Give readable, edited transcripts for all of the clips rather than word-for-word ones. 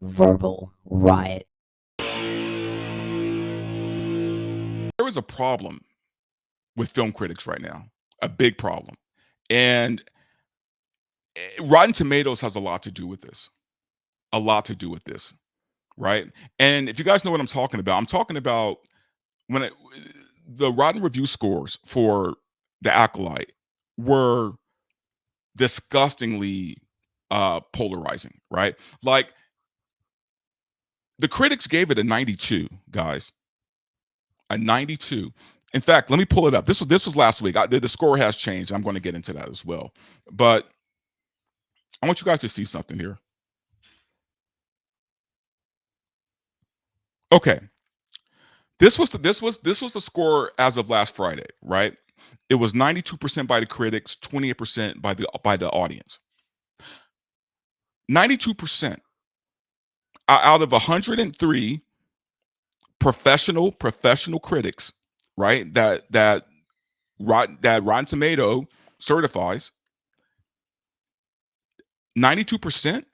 verbal riot. There is a problem with film critics right now, a big problem. And Rotten Tomatoes has a lot to do with this. A lot to do with this, right? And if you guys know what I'm talking about when the Rotten review scores for The Acolyte were disgustingly polarizing, right? Like the critics gave it a 92, guys. A 92. In fact, let me pull it up. This was last week. The score has changed. I'm going to get into that as well. But I want you guys to see something here. Okay. This was the score as of last Friday, right? It was 92% by the critics, 28% by the audience. 92% out of 103 professional critics, right? That Rotten Tomato certifies. 92%,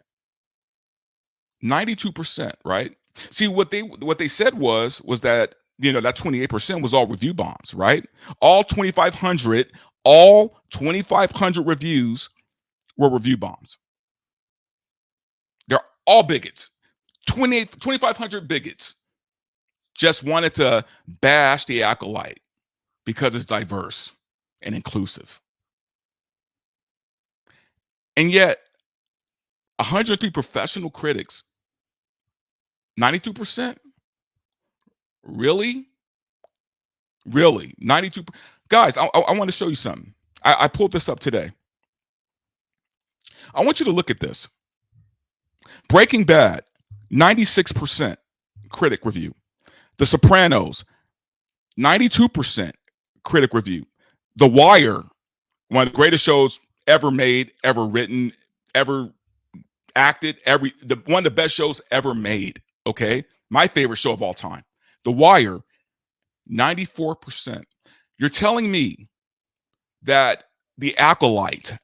92%, right? See what they said was that that 28% was all review bombs, right? All 2,500 reviews were review bombs. They're all bigots. 2,500 bigots just wanted to bash the Acolyte because it's diverse and inclusive. And yet 103 professional critics, 92%? Really? Really? 92? Guys, I want to show you something. I pulled this up today. I want you to look at this. Breaking Bad, 96% critic review. The Sopranos, 92% critic review. The Wire, one of the greatest shows ever made, ever written, ever acted, one of the best shows ever made. Okay, my favorite show of all time. The Wire, 94%. You're telling me that the Acolyte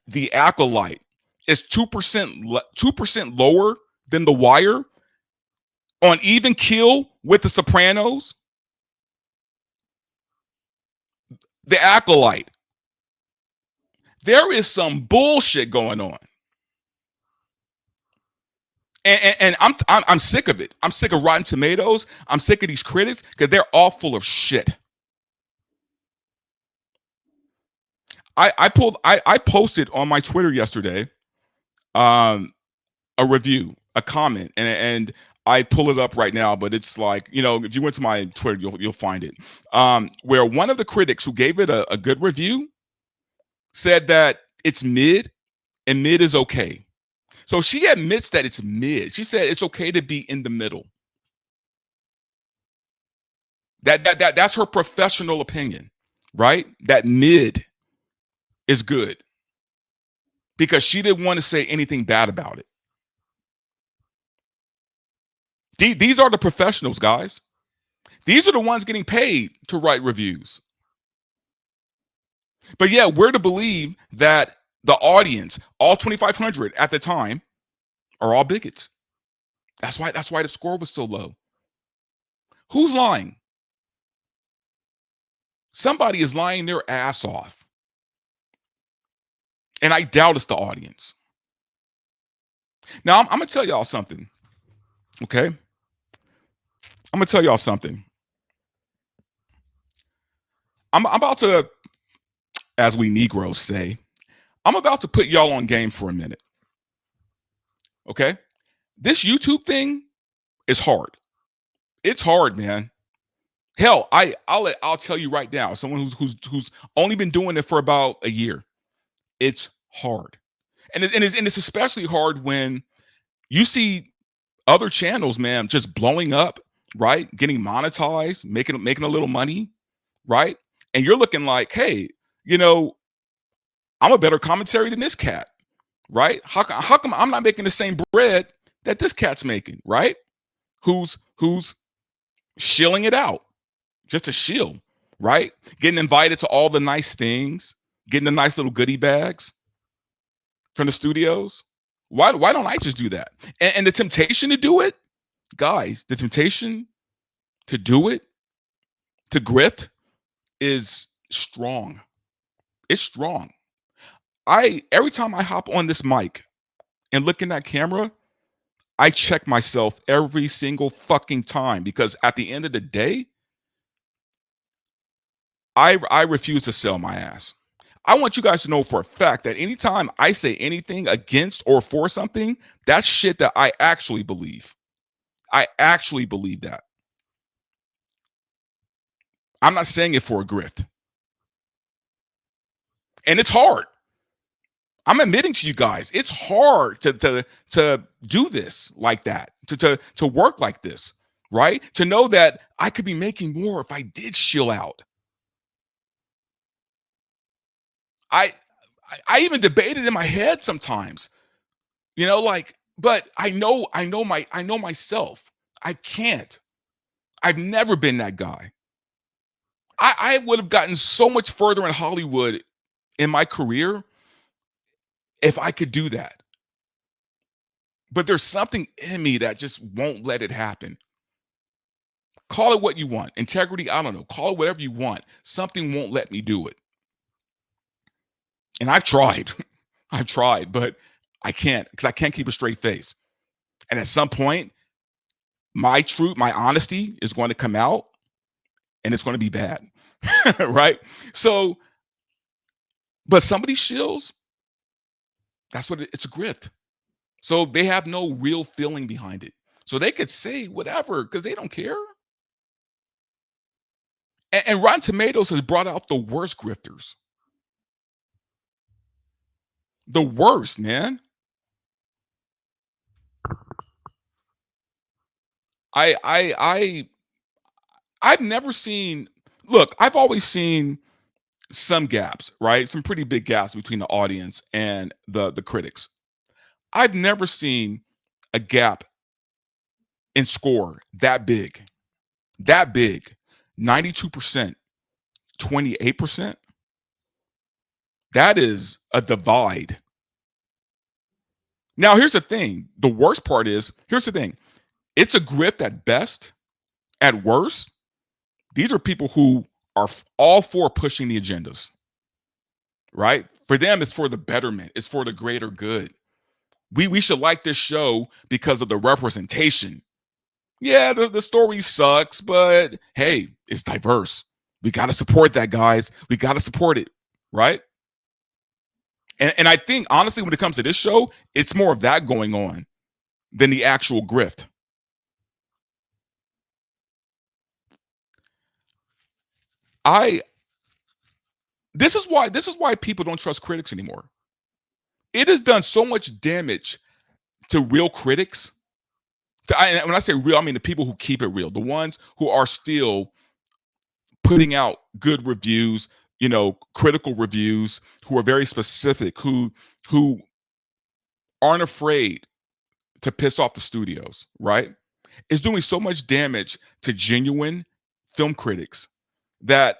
is 2% lower than The Wire on even keel with The Sopranos? The Acolyte. There is some bullshit going on. And I'm sick of it. I'm sick of Rotten Tomatoes. I'm sick of these critics because they're all full of shit. I posted on my Twitter yesterday a review, a comment, and I pull it up right now, but it's like, if you went to my Twitter, you'll find it. Where one of the critics who gave it a good review said that it's mid and mid is okay. So she admits that it's mid. She said it's okay to be in the middle. That's her professional opinion, right? That mid is good because she didn't want to say anything bad about it. These are the professionals, guys. These are the ones getting paid to write reviews. But yeah, we're to believe that the audience, all 2,500 at the time, are all bigots. That's why the score was so low. Who's lying? Somebody is lying their ass off. And I doubt it's the audience. Now, I'm going to tell y'all something. Okay? I'm going to tell y'all something. I'm about to, as we Negroes say, I'm about to put y'all on game for a minute. Okay? This YouTube thing is hard. It's hard, man. Hell, I'll tell you right now, someone who's only been doing it for about a year, it's hard, and it's especially hard when you see other channels, man, just blowing up, right, getting monetized, making a little money, right, and you're looking like, hey, I'm a better commentary than this cat, right? How come I'm not making the same bread that this cat's making, right? Who's shilling it out? Just a shill, right? Getting invited to all the nice things, getting the nice little goodie bags from the studios. Why don't I just do that? And the temptation to do it, guys, the temptation to do it, to grift, is strong. It's strong. I Every time I hop on this mic and look in that camera, I check myself every single fucking time because at the end of the day, I refuse to sell my ass. I want you guys to know for a fact that anytime I say anything against or for something, that's shit that I actually believe. I actually believe that. I'm not saying it for a grift. And it's hard. I'm admitting to you guys, it's hard to do this like that, to work like this, right? To know that I could be making more if I did chill out. I I even debated in my head sometimes, like, but I know myself. I can't. I've never been that guy. I would have gotten so much further in Hollywood in my career if I could do that. But there's something in me that just won't let it happen. Call it what you want. Integrity, I don't know. Call it whatever you want. Something won't let me do it. And I've tried. I've tried, but I can't because I can't keep a straight face. And at some point, my truth, my honesty is going to come out and it's going to be bad. Right? So, but some of these shills, that's what it's a grift. So they have no real feeling behind it. So they could say whatever because they don't care. And Rotten Tomatoes has brought out the worst grifters. The worst, man. I I I I've never seen look, I've always seen some gaps, right? Some pretty big gaps between the audience and the critics. I've never seen a gap in score that big. That big. 92%, 28%. That is a divide. Now, here's the thing. The worst part is, here's the thing. It's a grift at best. At worst, these are people who are all for pushing the agendas, right? For them, it's for the betterment, it's for the greater good. We should like this show because of the representation. Yeah, the story sucks, but hey, it's diverse. We got to support that, guys. We got to support it, right? And I think honestly, when it comes to this show, it's more of that going on than the actual grift. I This is why people don't trust critics anymore. It has done so much damage to real critics. When I say real, I mean the people who keep it real, the ones who are still putting out good reviews, critical reviews, who are very specific, who aren't afraid to piss off the studios, right? It's doing so much damage to genuine film critics that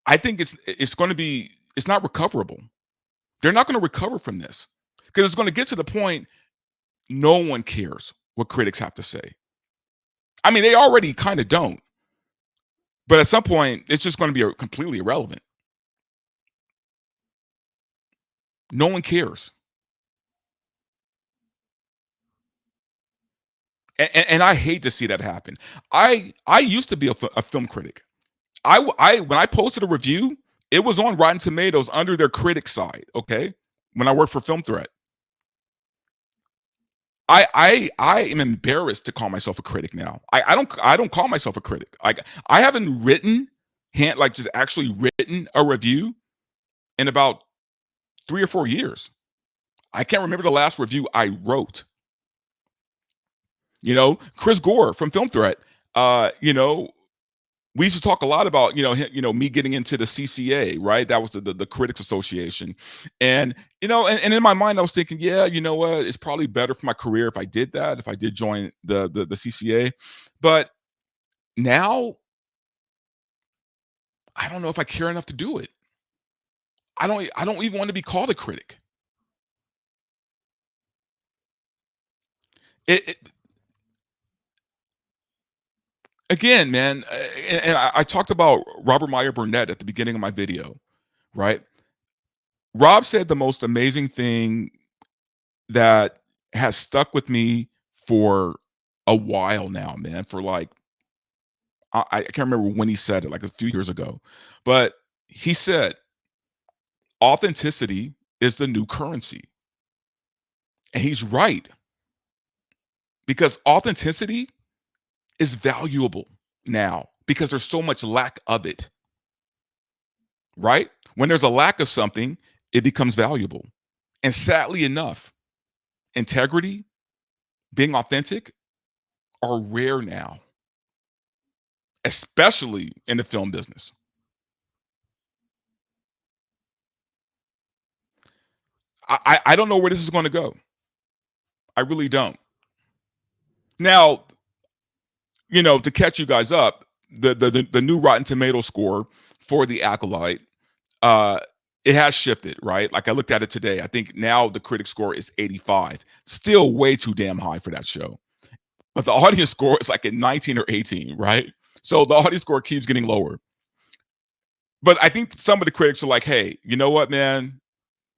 I think it's going to be it's not recoverable. They're not going to recover from this because it's going to get to the point no one cares what critics have to say. I mean, they already kind of don't, but at some point, it's just going to be completely irrelevant. No one cares, and I hate to see that happen. I used to be a film critic. When I posted a review, it was on Rotten Tomatoes under their critic side. Okay, when I worked for Film Threat, I am embarrassed to call myself a critic now. I don't call myself a critic. I haven't written like just actually written a review in about 3 or 4 years. I can't remember the last review I wrote. Chris Gore from Film Threat. We used to talk a lot about me getting into the CCA, right? That was the Critics Association, and and in my mind I was thinking, yeah, you know what, it's probably better for my career if I did that, if I did join the CCA, but now I don't know if I care enough to do it. I don't even want to be called a critic. it again, man, and I talked about Robert Meyer Burnett at the beginning of my video, right? Rob said the most amazing thing that has stuck with me for a while now, man, for like I can't remember when he said it, like a few years ago, but he said, authenticity is the new currency. And he's right because authenticity is valuable now because there's so much lack of it, right? When there's a lack of something, it becomes valuable. And sadly enough, integrity, being authentic are rare now, especially in the film business. I don't know where this is going to go. I really don't. Now, to catch you guys up, the new Rotten Tomato score for The Acolyte, uh, it has shifted, right? Like I looked at it today. I think now the critic score is 85. Still way too damn high for that show. But the audience score is like at 19 or 18, right? So the audience score keeps getting lower. But I think some of the critics are like, hey, you know what, man?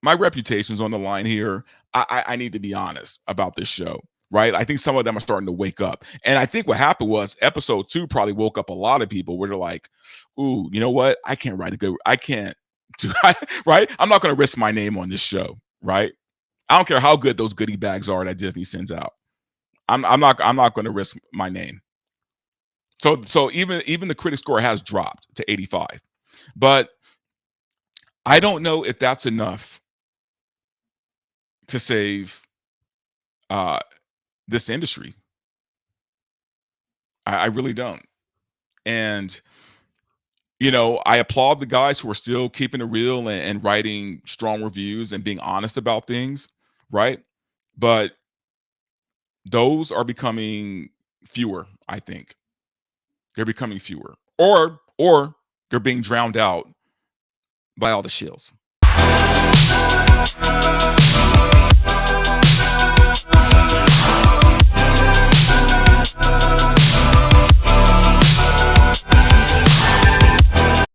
My reputation's on the line here. I need to be honest about this show, right? I think some of them are starting to wake up. And I think what happened was episode 2 probably woke up a lot of people where they're like, ooh, you know what? I can't do right? I'm not gonna risk my name on this show, right? I don't care how good those goodie bags are that Disney sends out. I'm not gonna risk my name. So even the critic score has dropped to 85. But I don't know if that's enough to save uh this industry. I really don't. And I applaud the guys who are still keeping it real and writing strong reviews and being honest about things, right? But those are becoming fewer, I think. They're becoming fewer. Or they're being drowned out by all the shills.